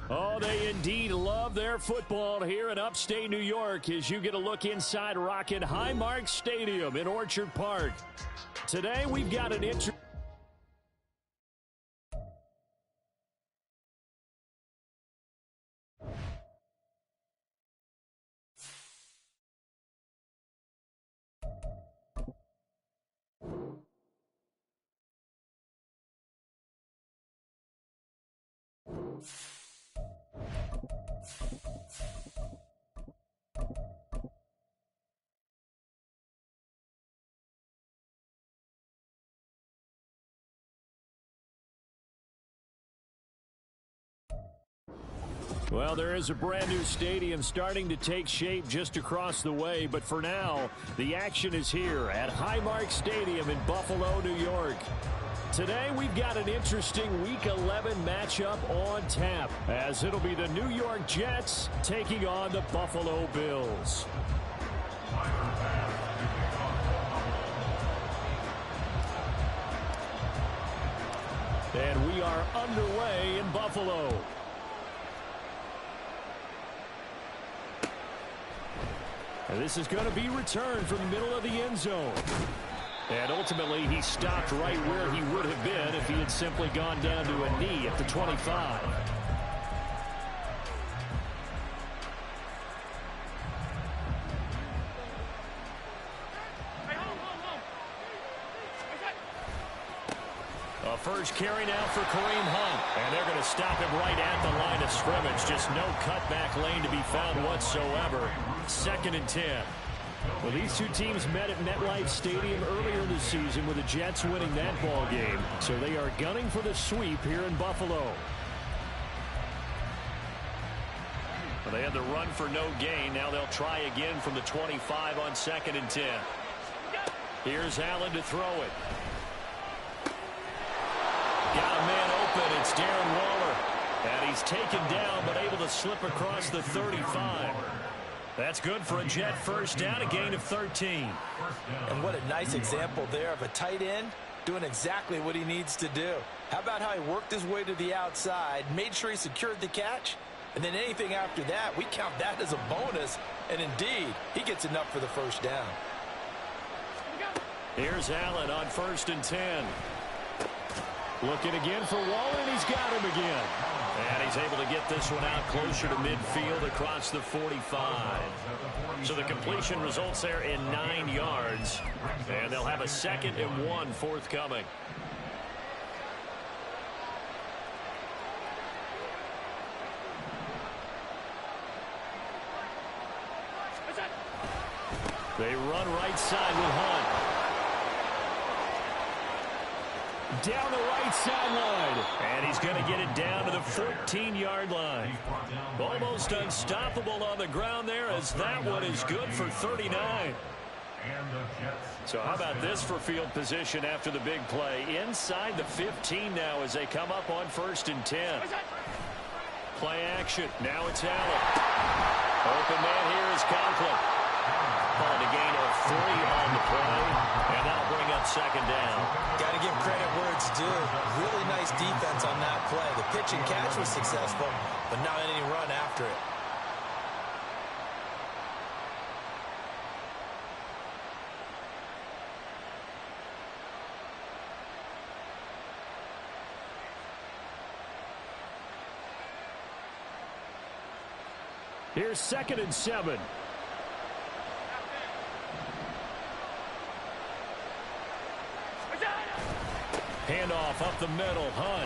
Oh, they indeed love their football here in upstate New York as you get a look inside Rocket Highmark Stadium in Orchard Park. Today we've got an interesting... Well, there is a brand new stadium starting to take shape just across the way, but for now, the action is here at Highmark Stadium in Buffalo, New York. Today, we've got an interesting Week 11 matchup on tap, as it'll be the New York Jets taking on the Buffalo Bills. And we are underway in Buffalo. And this is going to be returned from the middle of the end zone. And ultimately, he stopped right where he would have been if he had simply gone down to a knee at the 25. A first carry now for Kareem Hunt. And they're going to stop him right at the line of scrimmage. Just no cutback lane to be found whatsoever. 2nd and 10. Well, these two teams met at MetLife Stadium earlier this season with the Jets winning that ball game. So they are gunning for the sweep here in Buffalo. Well, they had the run for no gain. Now they'll try again from the 25 on 2nd and 10. Here's Allen to throw it. Got a man open. It's Darren Waller. And he's taken down but able to slip across the 35. That's good for a Jet first down, a gain of 13. And what a nice example there of a tight end doing exactly what he needs to do. How about how he worked his way to the outside, made sure he secured the catch, and then anything after that, we count that as a bonus. And indeed, he gets enough for the first down. Here's Allen on 1st and 10. Looking again for Waller, and he's got him again. And he's able to get this one out closer to midfield across the 45. So the completion results there in 9 yards. And they'll have a 2nd and 1 forthcoming. They run right side with Hunt. Down the right sideline. And he's going to get it down to the 14-yard line. Almost unstoppable on the ground there, as that one is good for 39. So how about this for field position after the big play? Inside the 15 now as they come up on 1st and 10. Play action. Now it's Allen. Open man here is Conklin. Called a gain of 3 on the play, and that'll bring up 2nd down. Got to give credit where it's due. Really nice defense on that play. The pitch and catch was successful, but not any run after it. Here's 2nd and 7. Handoff up the middle, Hunt.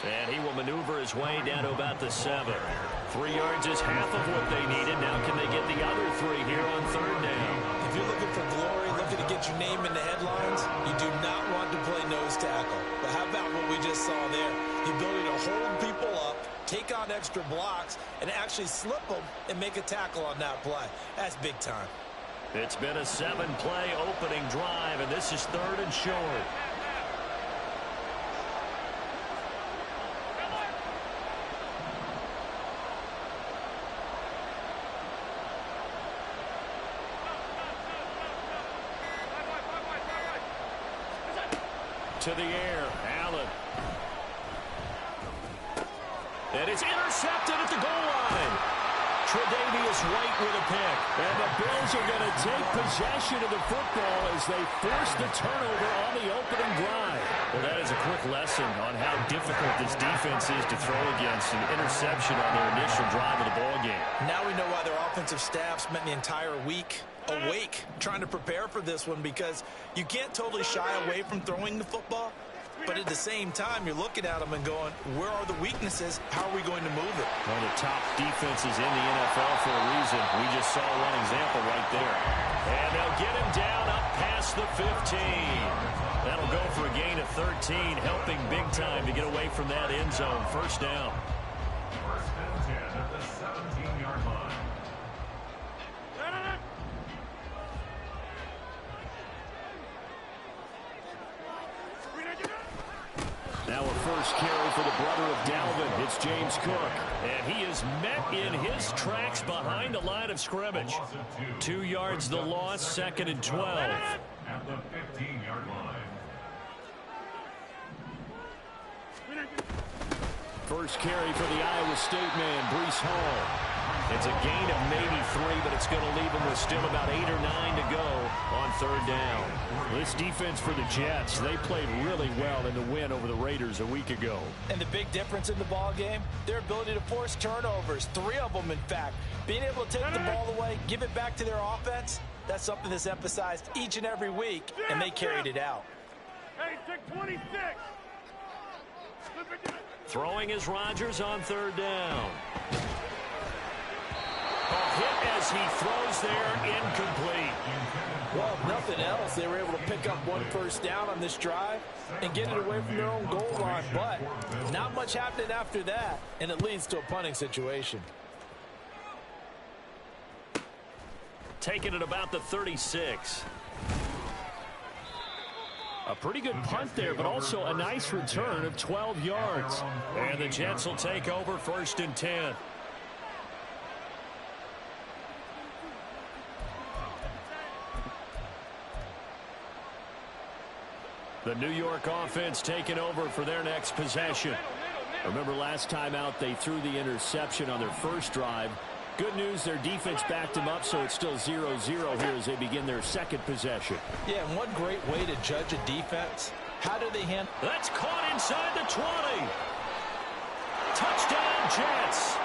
And he will maneuver his way down to about the 7. 3 yards is half of what they needed. Now can they get the other 3 here on 3rd down? If you're looking for glory, looking to get your name in the headlines, you do not want to play nose tackle. But how about what we just saw there? The ability to hold people up, take on extra blocks, and actually slip them and make a tackle on that play. That's big time. It's been a 7-play opening drive, and this is 3rd and short. To the air, Allen. And it's intercepted at the goal line. Tre'Davious White with a pick. And the Bills are going to take possession of the football as they force the turnover on the opening drive. Well, that is a quick lesson on how difficult this defense is to throw against. An interception on their initial drive of the ballgame. Now we know why their offensive staff spent the entire week awake trying to prepare for this one, because you can't totally shy away from throwing the football. But at the same time, you're looking at them and going, where are the weaknesses? How are we going to move it? One of the top defenses in the NFL for a reason. We just saw one example right there. And they'll get him down up past the 15. That'll go for a gain of 13, helping big time to get away from that end zone. First down. First and 10 at the 17-yard line. Now a first carry for the brother of Dalvin. It's James Cook. And he is met in his tracks behind the line of scrimmage. 2 yards the loss, 2nd and 12. At the 15-yard line. First carry for the Iowa State man, Breece Hall. It's a gain of maybe 3, but it's going to leave him with still about 8 or 9 to go on 3rd down. This defense for the Jets, they played really well in the win over the Raiders a week ago. And the big difference in the ball game, their ability to force turnovers, 3 of them in fact. Being able to take the ball away, give it back to their offense, that's something that's emphasized each and every week, and they carried it out. Hey, 626. Throwing is Rodgers on 3rd down. A hit as he throws there, incomplete. Well, if nothing else, they were able to pick up 1 first down on this drive and get it away from their own goal line. But not much happened after that, and it leads to a punting situation. Taking it about the 36. A pretty good punt there, but also a nice return of 12 yards. And the Jets will take over 1st and 10. The New York offense taking over for their next possession. Remember last time out they threw the interception on their first drive. Good news, their defense backed them up, so it's still 0-0 here as they begin their 2nd possession. Yeah, and one great way to judge a defense, how do they handle... That's caught inside the 20. Touchdown, Jets.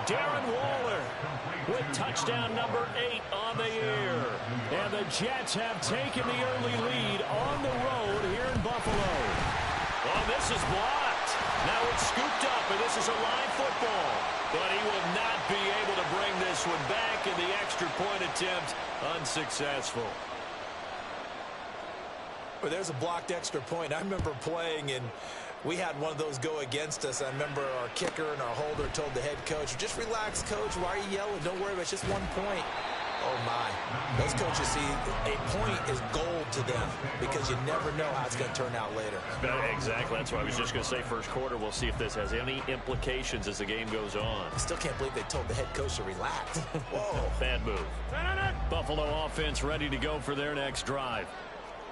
Darren Waller with touchdown number 8 on the year. And the Jets have taken the early lead on the road here in Buffalo. Oh, this is blocked. Now it's scooped up, and this is a live football. But he will not be able to bring this one back, and the extra point attempt unsuccessful. Well, there's a blocked extra point. I remember playing, and we had one of those go against us. I remember our kicker and our holder told the head coach, just relax, coach. Why are you yelling? Don't worry about it. It's just 1 point. Oh, my. Those coaches see a point is gold to them because you never know how it's going to turn out later. Exactly. That's what I was just going to say. First quarter, we'll see if this has any implications as the game goes on. I still can't believe they told the head coach to relax. Whoa. Bad move. Buffalo offense ready to go for their next drive.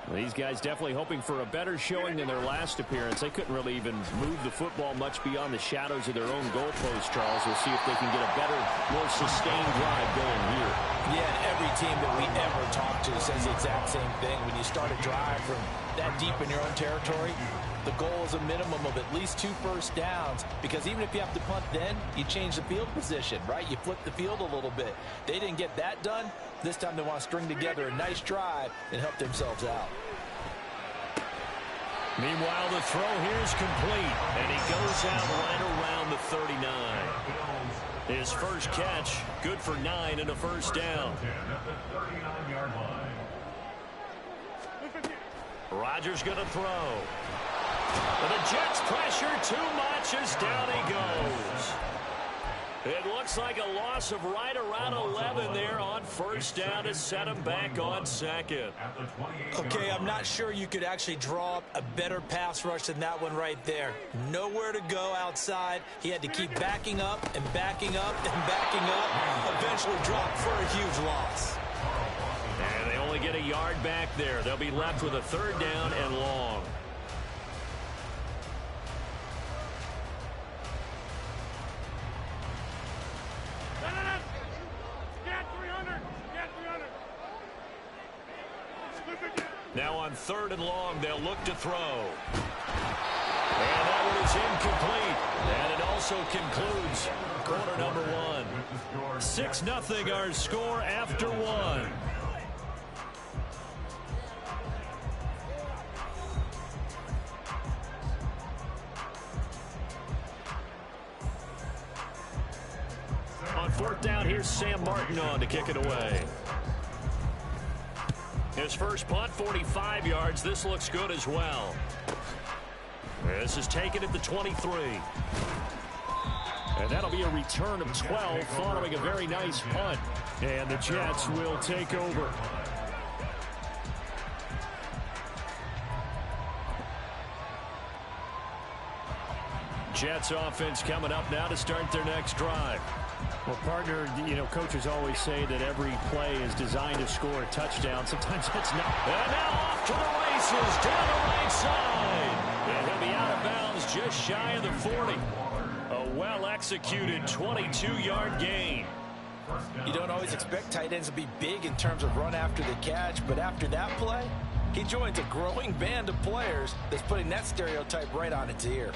Well, these guys definitely hoping for a better showing than their last appearance. They couldn't really even move the football much beyond the shadows of their own goalpost, Charles. We'll see if they can get a better, more sustained drive going here. Yeah, and every team that we ever talk to says the exact same thing. When you start a drive from that deep in your own territory, the goal is a minimum of at least 2 first downs, because even if you have to punt then, you change the field position, right? You flip the field a little bit. They didn't get that done. This time they want to string together a nice drive and help themselves out. Meanwhile, the throw here is complete, and he goes out right around the 39. His first catch, good for 9 and a first down. Rodgers going to throw. And the Jets pressure too much as down he goes. It looks like a loss of right around 11 there on first down to set him back on 2nd. Okay, I'm not sure you could actually draw up a better pass rush than that one right there. Nowhere to go outside. He had to keep backing up and backing up and backing up. Eventually dropped for a huge loss. And they only get a yard back there. They'll be left with a 3rd down and long. Now on 3rd and long, they'll look to throw. And that one is incomplete. And it also concludes quarter number 1. 6-0 our score after 1. On 4th down, here's Sam Martin on to kick it away. His first punt, 45 yards. This looks good as well. This is taken at the 23. And that'll be a return of 12 following a very nice punt. And the Jets will take over. Jets offense coming up now to start their next drive. Well, partner, coaches always say that every play is designed to score a touchdown. Sometimes it's not. And now off to the races, down the right side. And he'll be out of bounds just shy of the 40. A well-executed 22-yard gain. You don't always expect tight ends to be big in terms of run after the catch, but after that play, he joins a growing band of players that's putting that stereotype right on its ear.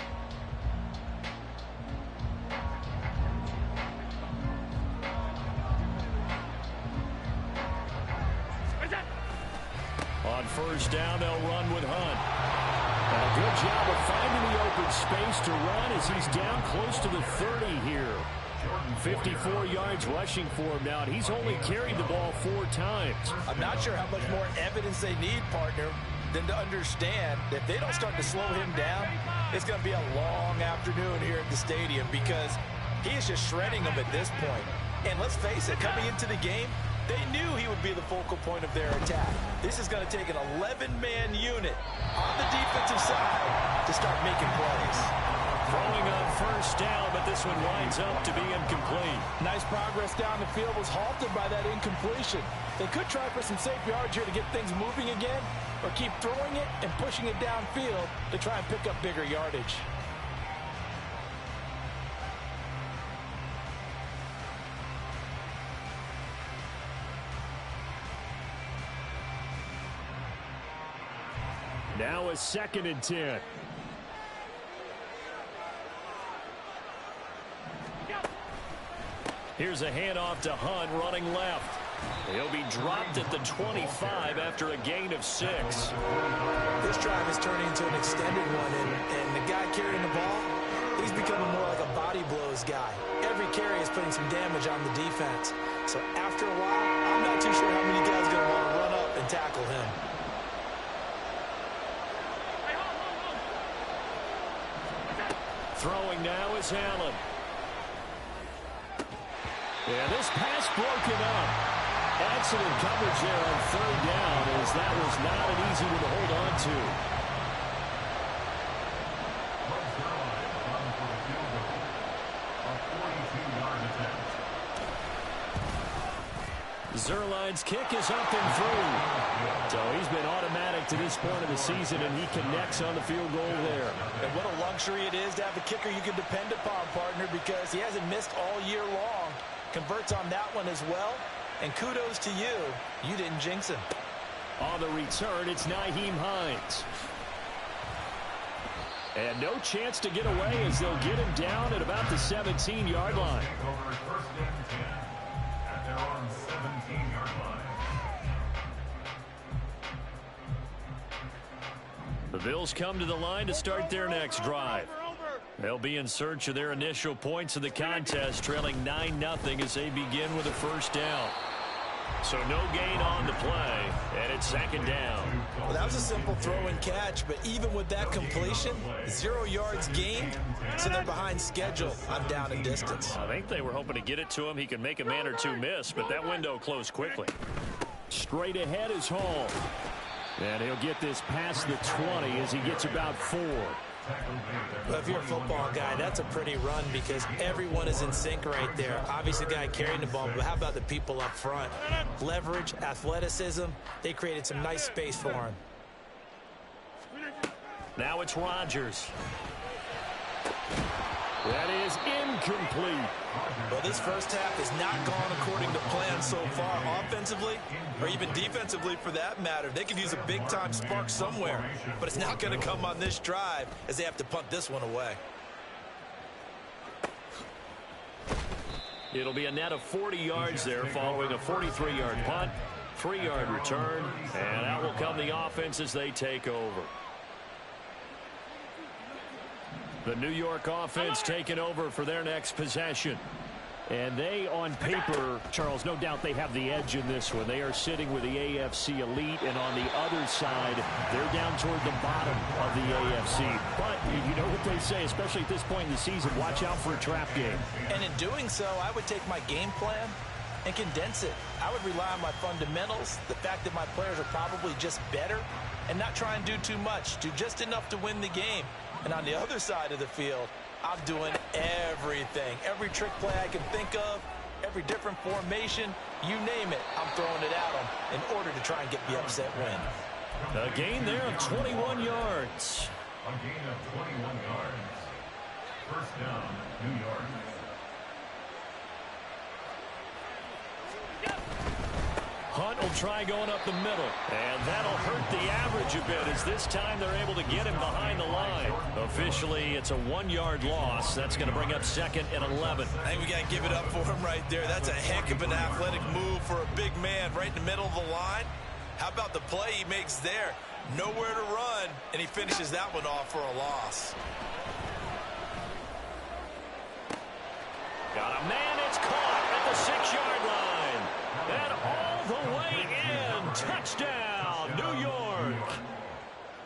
On 1st down, they'll run with Hunt. And a good job of finding the open space to run as he's down close to the 30 here. 54 yards rushing for him now, and he's only carried the ball 4 times. I'm not sure how much more evidence they need, partner, than to understand that if they don't start to slow him down, it's going to be a long afternoon here at the stadium because he is just shredding them at this point. And let's face it, coming into the game, they knew he would be the focal point of their attack. This is going to take an 11-man unit on the defensive side to start making plays. Throwing on 1st down, but this one winds up to be incomplete. Nice progress down the field was halted by that incompletion. They could try for some safe yards here to get things moving again, or keep throwing it and pushing it downfield to try and pick up bigger yardage. Now a 2nd and 10. Here's a handoff to Hunt running left. He'll be dropped at the 25 after a gain of 6. This drive is turning into an extended one, and the guy carrying the ball, he's becoming more like a body blows guy. Every carry is putting some damage on the defense. So after a while, I'm not too sure how many guys are going to want to run up and tackle him. Throwing now is Allen. And this pass broken up. Excellent coverage there on 3rd down as that was not an easy one to hold on to. Zerline's kick is up and through. So he's been automatic to this point of the season, and he connects on the field goal there. And what a luxury it is to have a kicker you can depend upon, partner, because he hasn't missed all year long. Converts on that one as well. And kudos to you. You didn't jinx him. On the return, it's Nyheim Hines. And no chance to get away as they'll get him down at about the 17-yard line. Over 1st and 10 at their own 17-yard line. The Bills come to the line to start their next drive. They'll be in search of their initial points of the contest, trailing 9-0 as they begin with a 1st down. So no gain on the play, and it's 2nd down. Well, that was a simple throw and catch, but even with that completion, 0 yards gained, so they're behind schedule on down and distance. I think they were hoping to get it to him. He could make a man or two miss, but that window closed quickly. Straight ahead is Hall. And he'll get this past the 20 as he gets about 4. Well, if you're a football guy, that's a pretty run because everyone is in sync right there. Obviously, the guy carrying the ball, but how about the people up front? Leverage, athleticism, they created some nice space for him. Now it's Rodgers. That is incomplete. Well, this first half has not gone according to plan so far, offensively or even defensively for that matter. They could use a big-time spark somewhere, but it's not going to come on this drive as they have to punt this one away. It'll be a net of 40 yards there following a 43-yard punt, 3-yard return, and out will come the offense as they take over. The New York offense taking over for their next possession. And they, on paper, Charles, no doubt they have the edge in this one. They are sitting with the AFC elite, and on the other side, they're down toward the bottom of the AFC. But you know what they say, especially at this point in the season, watch out for a trap game. And in doing so, I would take my game plan and condense it. I would rely on my fundamentals, the fact that my players are probably just better, and not try and do too much, do just enough to win the game. And on the other side of the field, I'm doing everything. Every trick play I can think of, every different formation, you name it, I'm throwing it at them in order to try and get the upset win. A gain there of 21 yards. A gain of 21 yards. First down, New York. Hunt will try going up the middle, and that'll hurt the average a bit as this time they're able to get him behind the line. Officially, it's a 1-yard loss. That's going to bring up 2nd and 11. I think we got to give it up for him right there. That's a heck of an athletic move for a big man right in the middle of the line. How about the play he makes there? Nowhere to run, and he finishes that one off for a loss. Got a man, it's caught at the 6-yard line. And all the way in. Touchdown, New York.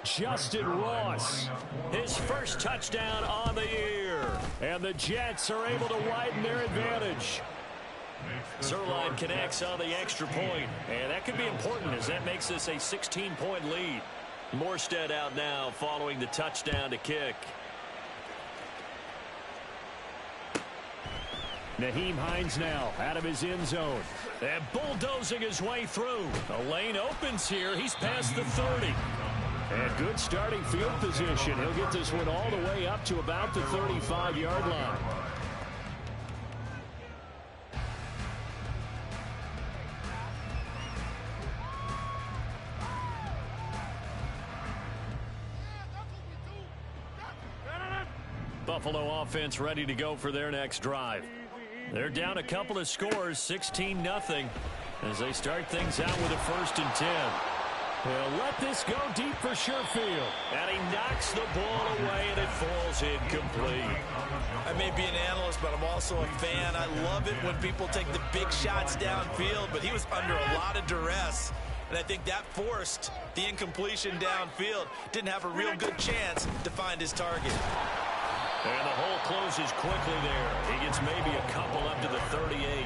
Justin Ross, His first touchdown on the year. and the Jets are able to widen their advantage. Zerline connects on the extra point, and that could be important as that makes this a 16-point lead. Morstead out now following the touchdown to kick. Nyheim Hines now out of his end zone. And bulldozing his way through. The lane opens here. He's past the 30. And good starting field position. He'll get this one all the way up to about the 35-yard line. Buffalo offense ready to go for their next drive. They're down a couple of scores, 16-0, as they start things out with a 1st and 10. They'll let this go deep for Sherfield. And he knocks the ball away, and it falls incomplete. I may be an analyst, but I'm also a fan. I love it when people take the big shots downfield, but he was under a lot of duress. And I think that forced the incompletion downfield. Didn't have a real good chance to find his target. And the hole closes quickly there. He gets maybe a couple up to the 38.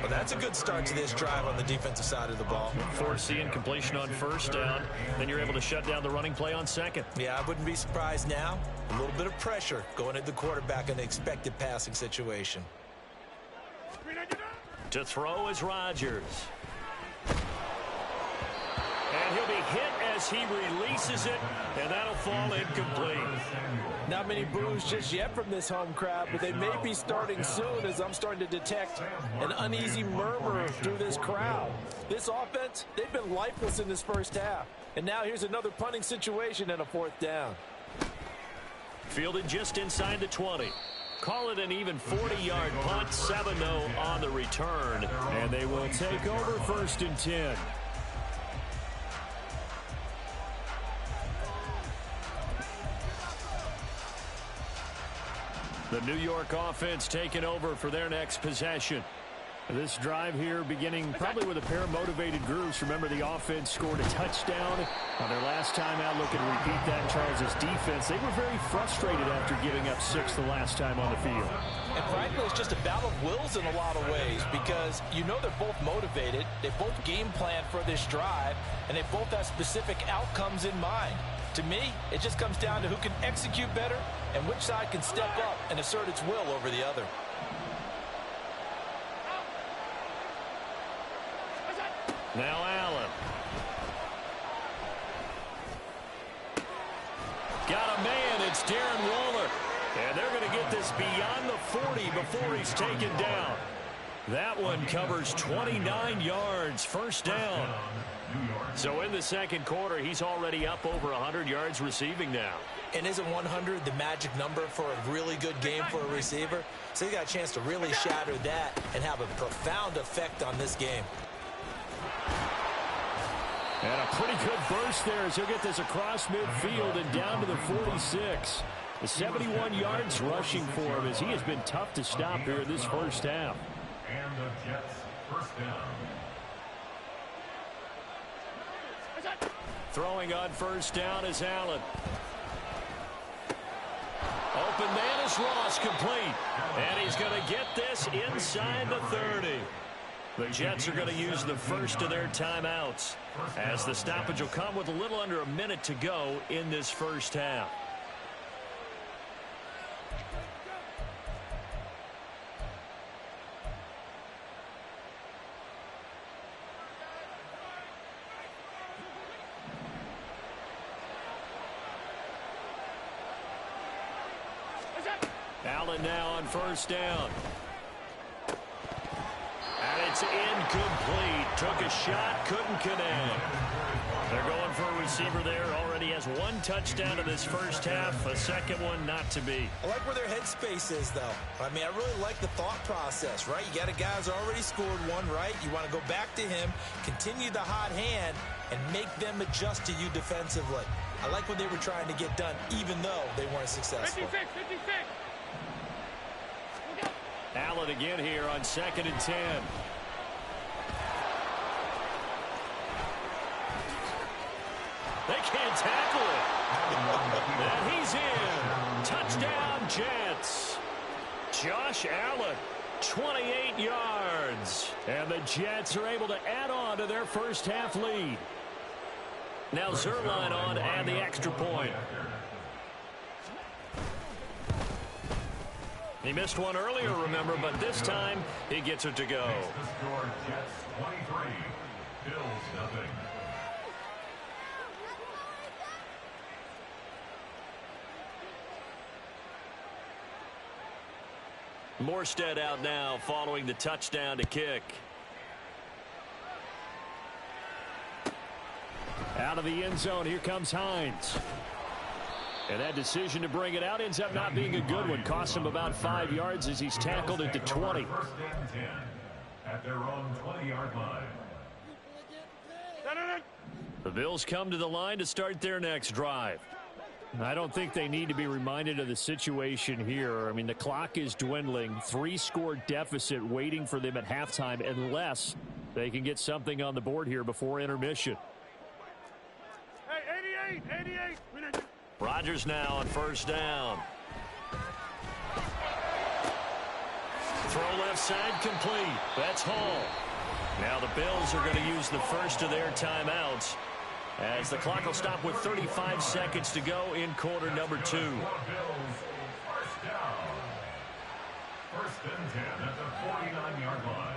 Well, that's a good start to this drive on the defensive side of the ball. Force the incompletion on 1st down. Then you're able to shut down the running play on 2nd. Yeah, I wouldn't be surprised now. A little bit of pressure going at the quarterback in the expected passing situation. To throw is Rodgers. And he'll be hit as he releases it, and that'll fall incomplete. Not many boos just yet from this home crowd, but they may be starting soon as I'm starting to detect an uneasy murmur through this crowd. This offense, they've been lifeless in this first half. And now here's another punting situation and a 4th down. Fielded just inside the 20. Call it an even 40-yard punt, 7-0 on the return. And they will take over 1st and 10. The New York offense taking over for their next possession. This drive here beginning probably with a pair of motivated groups. Remember, the offense scored a touchdown on their last time out. Looking to repeat that. Charles's defense, they were very frustrated after giving up 6 the last time on the field. And frankly, it's just a battle of wills in a lot of ways because you know they're both motivated. They both game plan for this drive, and they both have specific outcomes in mind. To me, it just comes down to who can execute better and which side can step up and assert its will over the other. Now Allen. Got a man. It's Darren Waller. And they're going to get this beyond the 40 before he's taken down. That one covers 29 yards, first down. So in the second quarter, he's already up over 100 yards receiving now. And isn't 100 the magic number for a really good game for a receiver? So he got a chance to really shatter that and have a profound effect on this game. And a pretty good burst there as he'll get this across midfield and down to the 46. The 71 yards rushing for him as he has been tough to stop here in this first half. And the Jets first down. Throwing on first down is Allen. Open man is Ross, complete. And he's going to get this inside the 30. The Jets are going to use the first of their timeouts as the stoppage will come with a little under a minute to go in this first half. Allen now on first down. And it's incomplete. Took a shot, couldn't connect. They're going for a receiver there. Already has one touchdown in this first half. A second one not to be. I like where their headspace is, though. I mean, I really like the thought process, right? You got a guy who's already scored one, right? You want to go back to him, continue the hot hand, and make them adjust to you defensively. I like what they were trying to get done, even though they weren't successful. 56. Allen again here on 2nd and 10. They can't tackle it. And he's in. Touchdown, Jets. Josh Allen, 28 yards. And the Jets are able to add on to their first half lead. Now Zerline on and the extra point. He missed one earlier, remember, but this time he gets it to go. The score, Jets 23, Bills nothing. Morstead out now following the touchdown to kick. Out of the end zone, here comes Hines. And that decision to bring it out ends up not being a good one. Costs him about 5 yards as he's tackled at the 20. First and 10 at their own 20-yard line. The Bills come to the line to start their next drive. I don't think they need to be reminded of the situation here. I mean, the clock is dwindling. 3-score deficit waiting for them at halftime unless they can get something on the board here before intermission. Hey, 88. Rodgers now on first down. Throw left side complete. That's Hall. Now the Bills are going to use the first of their timeouts as the clock will stop with 35 seconds to go in quarter number 2. Bills, first down. First and 10 at the 49-yard line.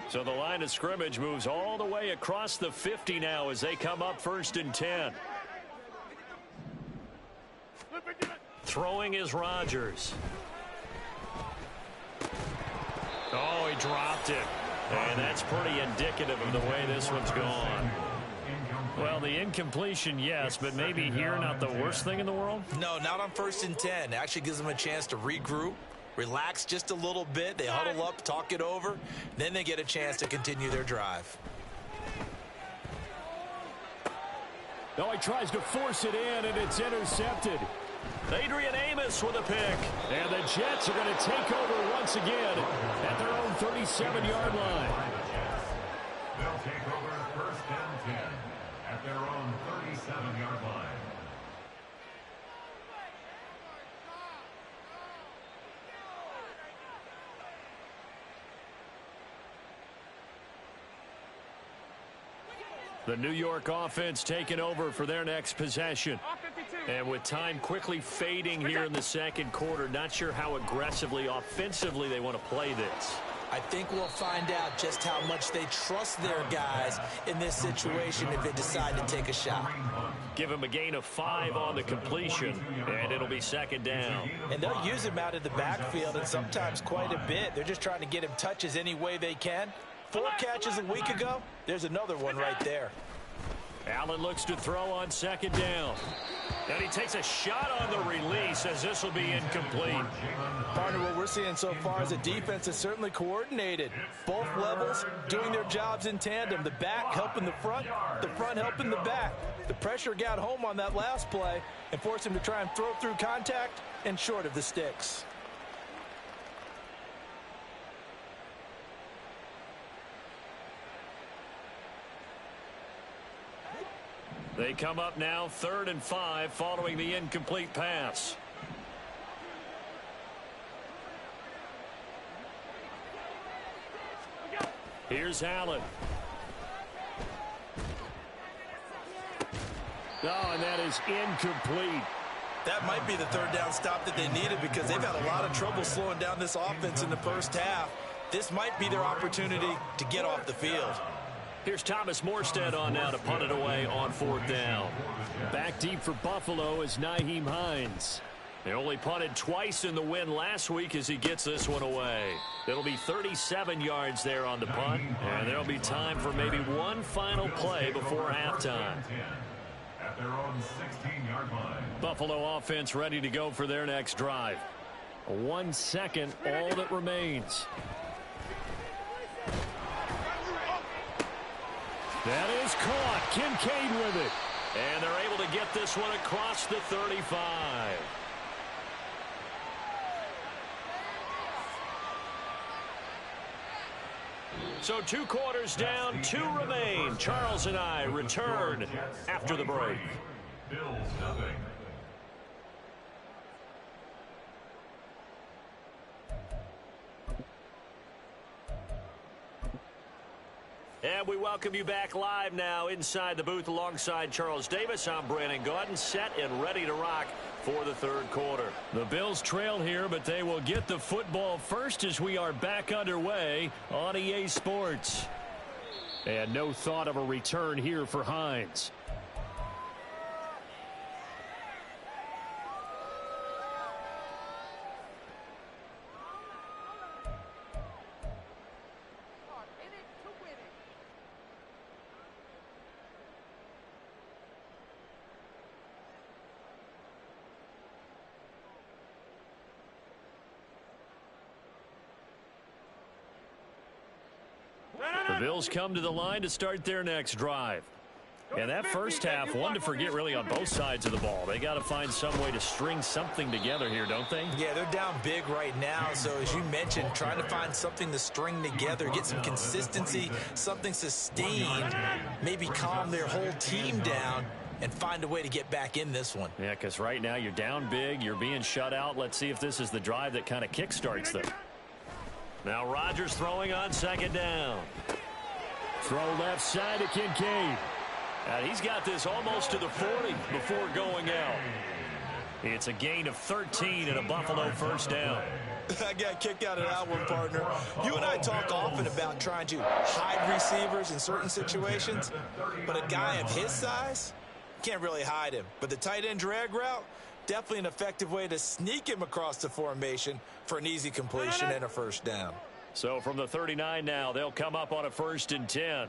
So the line of scrimmage moves all the way across the 50 now as they come up first and 10. Throwing is Rodgers. Oh, he dropped it. And that's pretty indicative of the way this one's gone. Well, the incompletion, yes, but maybe here not the worst thing in the world? No, not on first and 10. It actually gives them a chance to regroup, relax just a little bit. They huddle up, talk it over. Then they get a chance to continue their drive. No, he tries to force it in, and it's intercepted. Adrian Amos with a pick. And the Jets are going to take over once again at their own 37-yard line. They'll take over first and 10 at their own 37-yard line. The New York offense taking over for their next possession. And with time quickly fading here in the second quarter, not sure how aggressively, offensively they want to play this. I think we'll find out just how much they trust their guys in this situation if they decide to take a shot. Give him a gain of 5 on the completion, and it'll be second down. And they'll use him out of the backfield, and sometimes quite a bit. They're just trying to get him touches any way they can. 4 catches a week ago, there's another one right there. Allen looks to throw on second down. And he takes a shot on the release as this will be incomplete. Partner, what we're seeing so far is a defense is certainly coordinated. Both levels doing their jobs in tandem. The back helping the front helping the back. The pressure got home on that last play and forced him to try and throw through contact and short of the sticks. They come up now 3rd and 5 following the incomplete pass. Here's Allen. Oh, and that is incomplete. That might be the 3rd down stop that they needed because they've had a lot of trouble slowing down this offense in the first half. This might be their opportunity to get off the field. Here's Thomas Morstead on now to punt it away on 4th down. Back deep for Buffalo is Nyheim Hines. They only punted twice in the win last week as he gets this one away. It'll be 37 yards there on the punt, and there'll be time for maybe one final play before halftime. At their own 16-yard line. Buffalo offense ready to go for their next drive. 1 second, all that remains. That is caught. Kincaid with it. And they're able to get this one across the 35. So 2 quarters down, 2 remain. Charles and I return after the break. Bills nothing. And we welcome you back live now inside the booth alongside Charles Davis. I'm Brandon Gaudin, set and ready to rock for the 3rd quarter. The Bills trail here, but they will get the football first as we are back underway on EA Sports. And no thought of a return here for Hines. The Bills come to the line to start their next drive. And that first half, one to forget really on both sides of the ball. They got to find some way to string something together here, don't they? Yeah, they're down big right now. So as you mentioned, trying to find something to string together, get some consistency, something sustained, maybe calm their whole team down and find a way to get back in this one. Yeah, because right now you're down big, you're being shut out. Let's see if this is the drive that kind of kickstarts them. Now Rodgers throwing on second down. Throw left side to Kincaid. And he's got this almost to the 40 before going out. It's a gain of 13 and a Buffalo first down. I got kicked out of that one, partner. You and I talk often about trying to hide receivers in certain situations, but a guy of his size can't really hide him. But the tight end drag route, definitely an effective way to sneak him across the formation for an easy completion and a first down. So from the 39 now, they'll come up on a 1st and 10.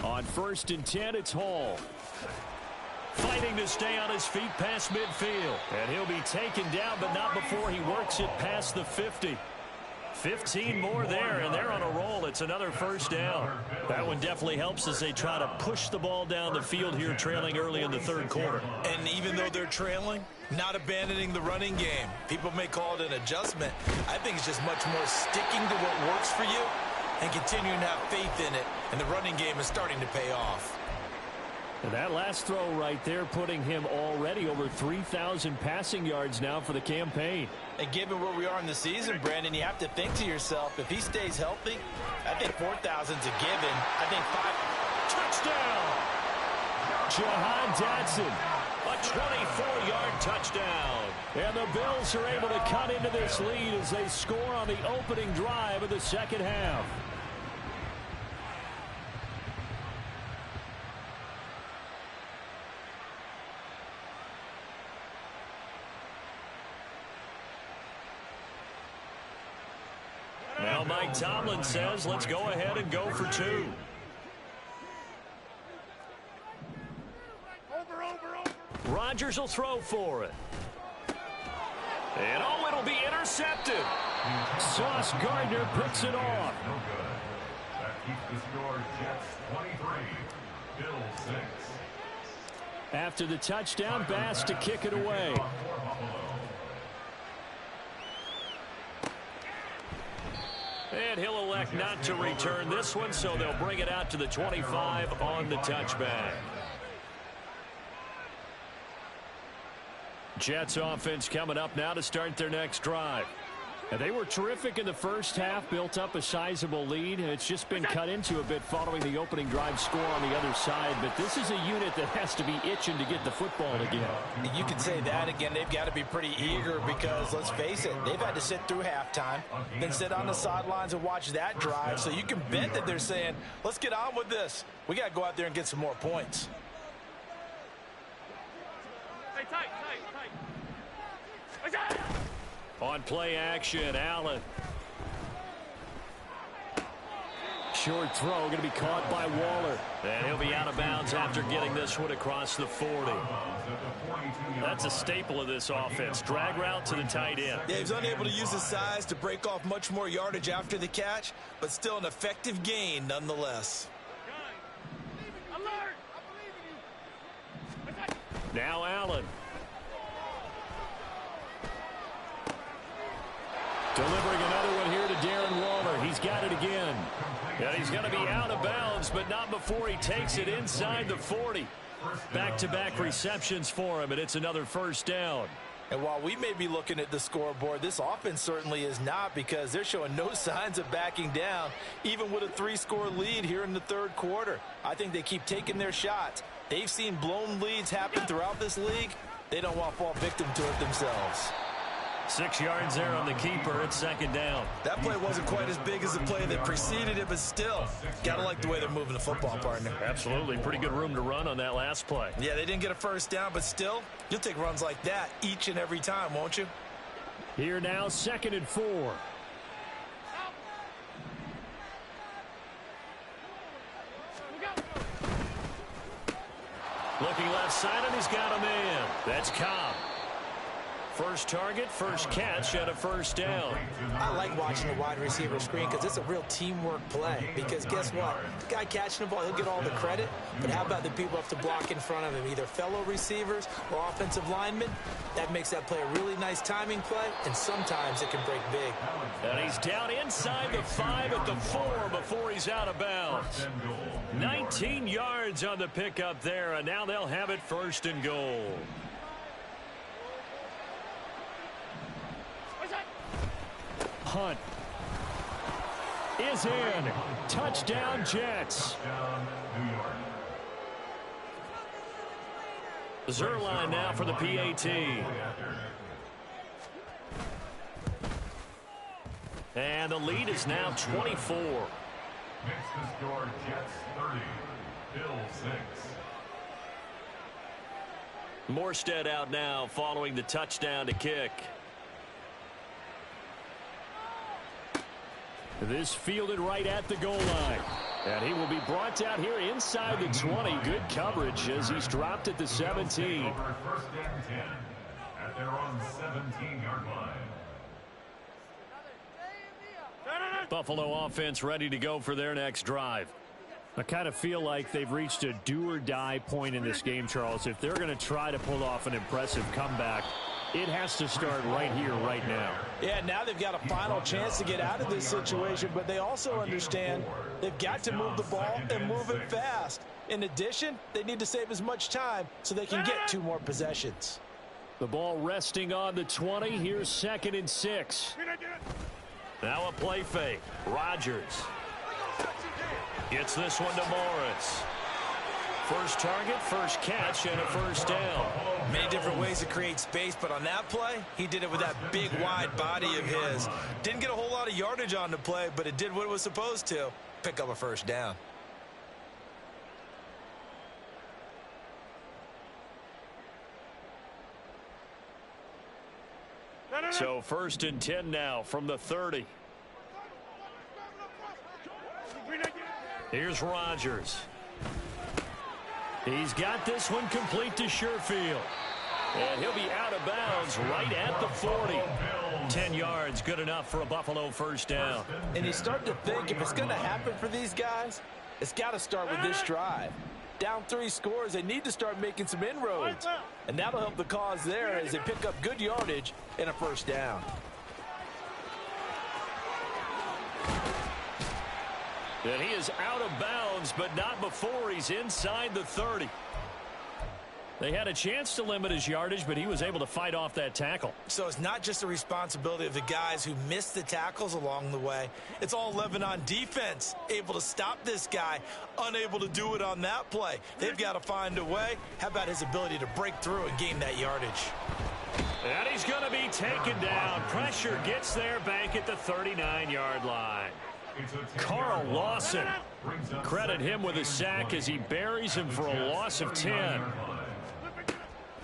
On 1st and 10, it's Hall. Fighting to stay on his feet past midfield. And he'll be taken down, but not before he works it past the 50. 15 more there, and they're on a roll. It's another first down. That one definitely helps as they try to push the ball down the field here, trailing early in the 3rd quarter. And even though they're trailing, not abandoning the running game. People may call it an adjustment. I think it's just much more sticking to what works for you and continuing to have faith in it. And the running game is starting to pay off. And that last throw right there putting him already over 3,000 passing yards now for the campaign. And given where we are in the season, Brandon, you have to think to yourself, if he stays healthy, I think 4,000's a given. I think 5. Touchdown! Jahan Dotson A 24-yard touchdown. And the Bills are able to cut into this lead as they score on the opening drive of the second half. Now Mike Tomlin says, let's go ahead and go for two. Rodgers will throw for it. And oh, it'll be intercepted. Sauce Gardner picks it off. No good. That keeps the score Jets 23, Bills 6. After the touchdown, Bass to kick it away. And he'll elect not to return this one, so they'll bring it out to the 25 on the touchback. Jets offense coming up now to start their next drive. And they were terrific in the first half, built up a sizable lead. It's just been cut into a bit following the opening drive score on the other side. But this is a unit that has to be itching to get the football again. You can say that again. They've got to be pretty eager because, let's face it, they've had to sit through halftime, then sit on the sidelines and watch that drive. So you can bet that they're saying, let's get on with this. We got to go out there and get some more points. Hey, tight. On play action, Allen. Short throw going to be caught by Waller. And he'll be out of bounds after getting this one across the 40. That's a staple of this offense. Drag route to the tight end. Yeah, he's unable to use his size to break off much more yardage after the catch, but still an effective gain nonetheless. Now Allen. Delivering another one here to Darren Waller. He's got it again. And he's going to be out of bounds, but not before he takes it inside the 40. Back-to-back receptions for him, and it's another first down. And while we may be looking at the scoreboard, this offense certainly is not, because they're showing no signs of backing down, even with a 3-score lead here in the third quarter. I think they keep taking their shots. They've seen blown leads happen throughout this league. They don't want to fall victim to it themselves. 6 yards there on the keeper. It's second down. That play wasn't quite as big as the play that preceded it, but still, got to like the way they're moving the football, partner. Absolutely. Pretty good room to run on that last play. Yeah, they didn't get a first down, but still, you'll take runs like that each and every time, won't you? Here now, 2nd and 4. Looking left side, and he's got a man. That's Cobb. First target, first catch, and a first down. I like watching the wide receiver screen because it's a real teamwork play. Because guess what? The guy catching the ball, he'll get all the credit. But how about the people have to block in front of him, either fellow receivers or offensive linemen? That makes that play a really nice timing play, and sometimes it can break big. And he's down inside the 5 at the 4 before he's out of bounds. 19 yards on the pickup there, and now they'll have it 1st and goal. Hunt is in. Touchdown, Jets. Zerline now for the PAT. And the lead is now 24. Makes the score Jets 30, Bills 6. Morstead out now following the touchdown to kick. This fielded right at the goal line. And he will be brought down here inside the 20. Good coverage as he's dropped at the 17. Over 1st and 10 at their own 17-yard line. Buffalo offense ready to go for their next drive. I kind of feel like they've reached a do-or-die point in this game, Charles. If they're going to try to pull off an impressive comeback, it has to start right here, right now. Yeah, now they've got a final chance to get out of this situation, but they also understand they've got to move the ball and move it fast. In addition, they need to save as much time so they can get 2 more possessions. The ball resting on the 20. Here's 2nd and 6. Now a play fake. Rodgers gets this one to Morris. First target, first catch, and a first down. Many different ways to create space, but on that play, he did it with that big, wide body of his. Didn't get a whole lot of yardage on the play, but it did what it was supposed to. Pick up a first down. So 1st and 10 now from the 30. Here's Rodgers. He's got this one complete to Sherfield. And he'll be out of bounds right at the 40. 10 yards, good enough for a Buffalo first down. And you start to think if it's going to happen for these guys, it's got to start with this drive. Down 3 scores, they need to start making some inroads. And that'll help the cause there as they pick up good yardage and a first down. And he is out of bounds, but not before he's inside the 30. They had a chance to limit his yardage, but he was able to fight off that tackle. So it's not just the responsibility of the guys who missed the tackles along the way. It's all Lebanon defense, able to stop this guy, unable to do it on that play. They've got to find a way. How about his ability to break through and gain that yardage? And he's going to be taken down. Pressure gets there back at the 39-yard line. Carl Lawson. Credit him with a sack as he buries him for a loss of 10.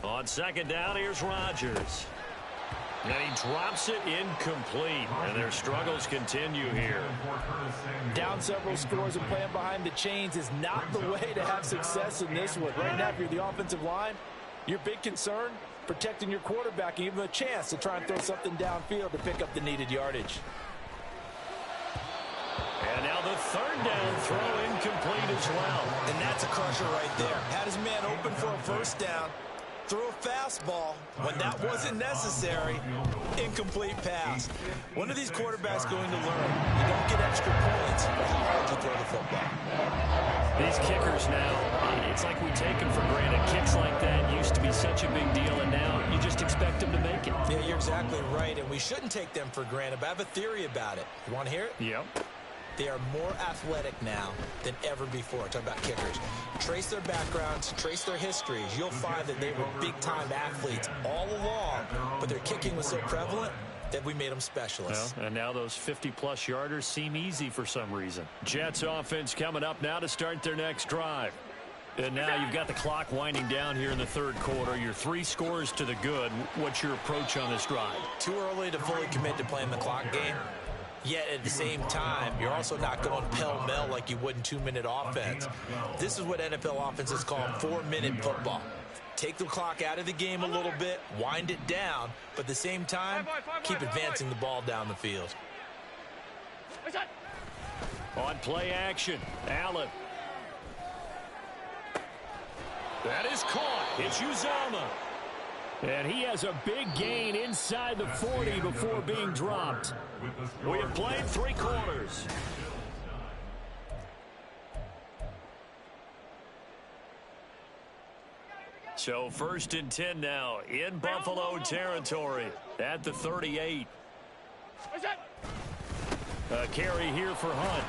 On 2nd down, here's Rodgers. And he drops it incomplete. And their struggles continue here. Down several scores and playing behind the chains is not the way to have success in this one. Right now, if you're the offensive line, your big concern, protecting your quarterback and give him a chance to try and throw something downfield to pick up the needed yardage. And now the 3rd down throw incomplete as well. And that's a crusher right there. Had his man open for a first down. Threw a fastball when that wasn't necessary. Incomplete pass. When are these quarterbacks going to learn? You don't get extra points for how hard you throw the football. These kickers now, it's like we take them for granted. Kicks like that used to be such a big deal, and now you just expect them to make it. Yeah, you're exactly right, and we shouldn't take them for granted, but I have a theory about it. You want to hear it? Yep. They are more athletic now than ever before. Talk about kickers. Trace their backgrounds, trace their histories. You'll find that they were big-time athletes all along, but their kicking was so prevalent that we made them specialists. Well, and now those 50-plus yarders seem easy for some reason. Jets offense coming up now to start their next drive. And now you've got the clock winding down here in the 3rd quarter. You're 3 scores to the good. What's your approach on this drive? Too early to fully commit to playing the clock game. Yet at the same time, you're also not going pell-mell like you would in 2-minute offense. This is what NFL offenses call 4-minute football. Take the clock out of the game a little bit, wind it down, but at the same time, keep advancing the ball down the field. On play action, Allen. That is caught. It's Uzomah. And he has a big gain inside the 40 before being dropped. We have played 3 quarters. So 1st and 10 now in Buffalo territory at the 38. A carry here for Hunt.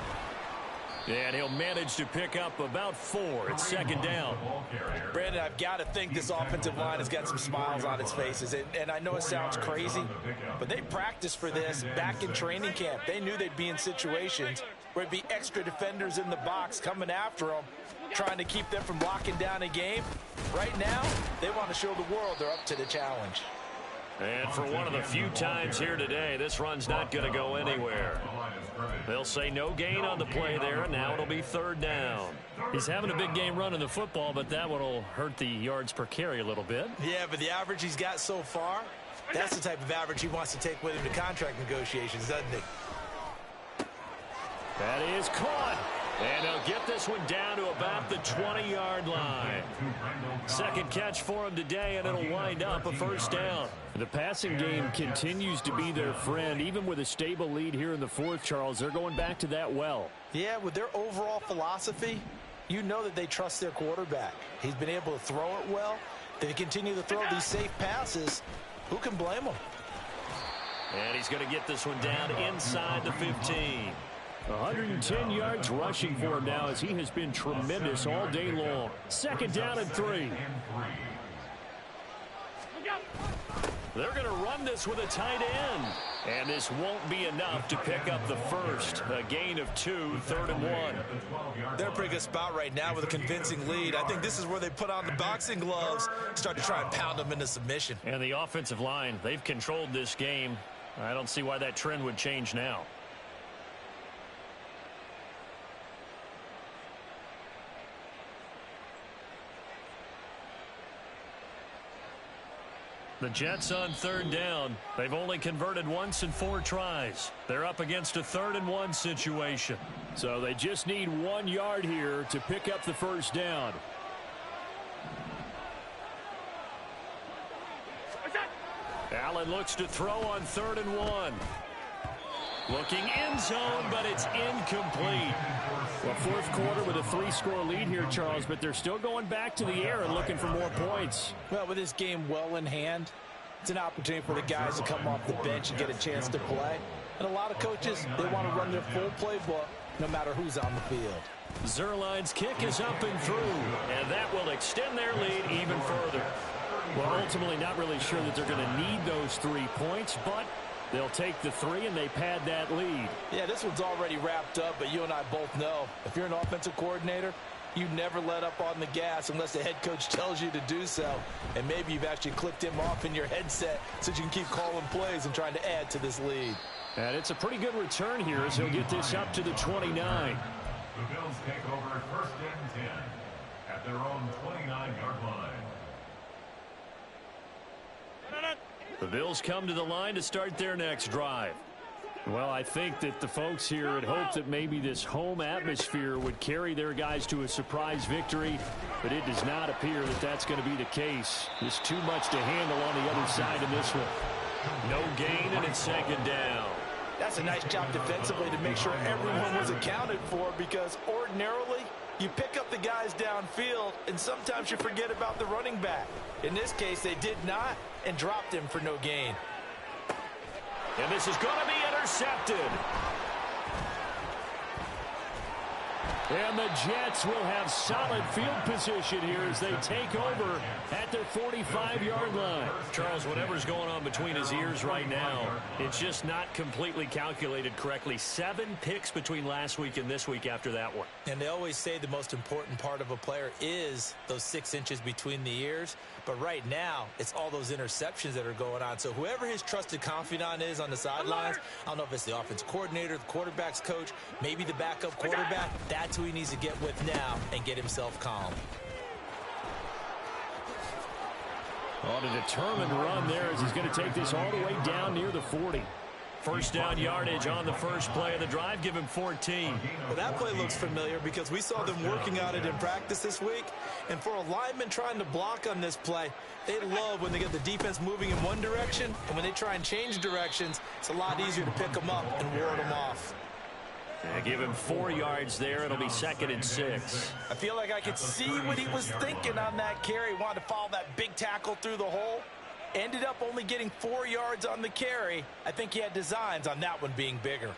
And he'll manage to pick up about 4. It's 2nd down. Brandon, I've got to think this offensive line has got some smiles on its faces. And I know it sounds crazy, but they practiced for this back in training camp. They knew they'd be in situations where it'd be extra defenders in the box coming after them, trying to keep them from locking down a game. Right now, they want to show the world they're up to the challenge. And for one of the few times here today, this run's not going to go anywhere. They'll say no gain on the play there, and now it'll be 3rd down. He's having a big game running the football, but that one will hurt the yards per carry a little bit. Yeah, but the average he's got so far, that's the type of average he wants to take with him to contract negotiations, doesn't he? That is caught. And they'll get this one down to about the 20-yard line. 2nd catch for him today, and it'll wind up a first down. The passing game continues to be their friend. Even with a stable lead here in the 4th, Charles, they're going back to that well. Yeah, with their overall philosophy, you know that they trust their quarterback. He's been able to throw it well. They continue to throw these safe passes. Who can blame them? And he's going to get this one down inside the 15. 110 yards rushing for him now as he has been tremendous all day long. 2nd down and 3. They're going to run this with a tight end. And this won't be enough to pick up the first. A gain of 2, 3rd and 1. They're in a pretty good spot right now with a convincing lead. I think this is where they put on the boxing gloves, start to try and pound them into submission. And the offensive line, they've controlled this game. I don't see why that trend would change now. The Jets on 3rd down. They've only converted once in 4 tries. They're up against a 3rd and 1 situation. So they just need 1 yard here to pick up the 1st down. Allen looks to throw on 3rd and 1. Looking end zone, but it's incomplete. Well, 4th quarter with a 3-score lead here, Charles, but they're still going back to the air and looking for more points. Well, with this game well in hand, it's an opportunity for the guys to come off the bench and get a chance to play. And a lot of coaches, they want to run their full playbook no matter who's on the field. Zerline's kick is up and through, and that will extend their lead even further. Well, ultimately not really sure that they're going to need those 3 points, but they'll take the 3 and they pad that lead. Yeah, this one's already wrapped up, but you and I both know if you're an offensive coordinator, you never let up on the gas unless the head coach tells you to do so. And maybe you've actually clicked him off in your headset so you can keep calling plays and trying to add to this lead. And it's a pretty good return here as he'll get this up to the 29. The Bills take over 1st and 10 at their own 29-yard line. The Bills come to the line to start their next drive. Well, I think that the folks here had hoped that maybe this home atmosphere would carry their guys to a surprise victory, but it does not appear that that's going to be the case. There's too much to handle on the other side in this one. No gain, and it's 2nd down. That's a nice job defensively to make sure everyone was accounted for, because ordinarily you pick up the guys downfield and sometimes you forget about the running back. In this case, they did not and dropped him for no gain. And this is going to be intercepted. And the Jets will have solid field position here as they take over at their 45-yard line. Charles, whatever's going on between his ears right now, it's just not completely calculated correctly. 7 picks between last week and this week after that one. And they always say the most important part of a player is those 6 inches between the ears. But right now, it's all those interceptions that are going on. So whoever his trusted confidant is on the sidelines, I don't know if it's the offense coordinator, the quarterback's coach, maybe the backup quarterback, that's who he needs to get with now and get himself calm. On a determined run there as he's going to take this all the way down near the 40. 1st down yardage on the first play of the drive. Give him 14. Well, that play looks familiar because we saw them working on it in practice this week. And for a lineman trying to block on this play, they love when they get the defense moving in one direction. And when they try and change directions, it's a lot easier to pick them up and ward them off. Give him 4 yards there. It'll be 2nd and 6. I feel like I could see what he was thinking on that carry. Wanted to follow that big tackle through the hole. Ended up only getting 4 yards on the carry. I think he had designs on that one being bigger.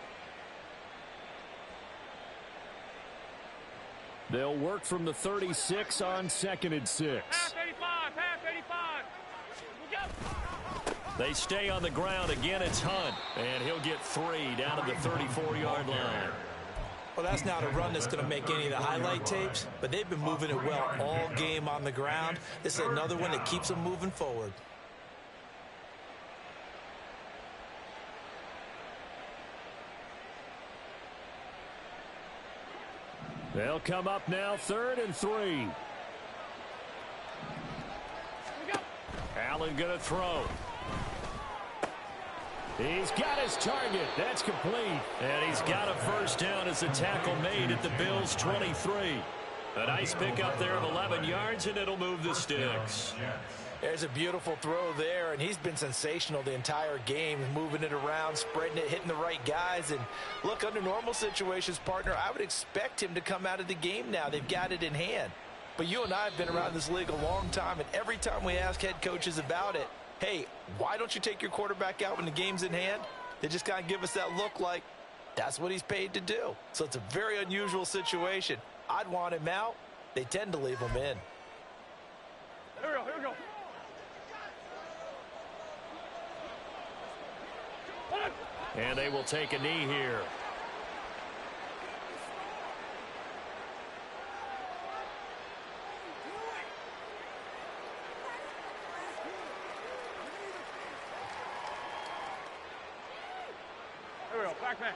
They'll work from the 36 on 2nd and 6. Pass 85, pass 85. They stay on the ground. Again, it's Hunt. And he'll get 3 down to the 34-yard line. Well, that's not a run that's going to make any of the highlight tapes, but they've been moving it well all game on the ground. This is another one that keeps them moving forward. They'll come up now 3rd and 3. Allen going to throw. He's got his target. That's complete. And he's got a 1st down as a tackle made at the Bills' 23. A nice pickup there of 11 yards, and it'll move the sticks. There's a beautiful throw there, and he's been sensational the entire game, moving it around, spreading it, hitting the right guys. And look, under normal situations, partner, I would expect him to come out of the game now. They've got it in hand. But you and I have been around this league a long time, and every time we ask head coaches about it, hey, why don't you take your quarterback out when the game's in hand? They just kind of give us that look like, That's what he's paid to do. So it's a very unusual situation. I'd want him out. They tend to leave him in. Here we go. And they will take a knee here. Here we go. Back man.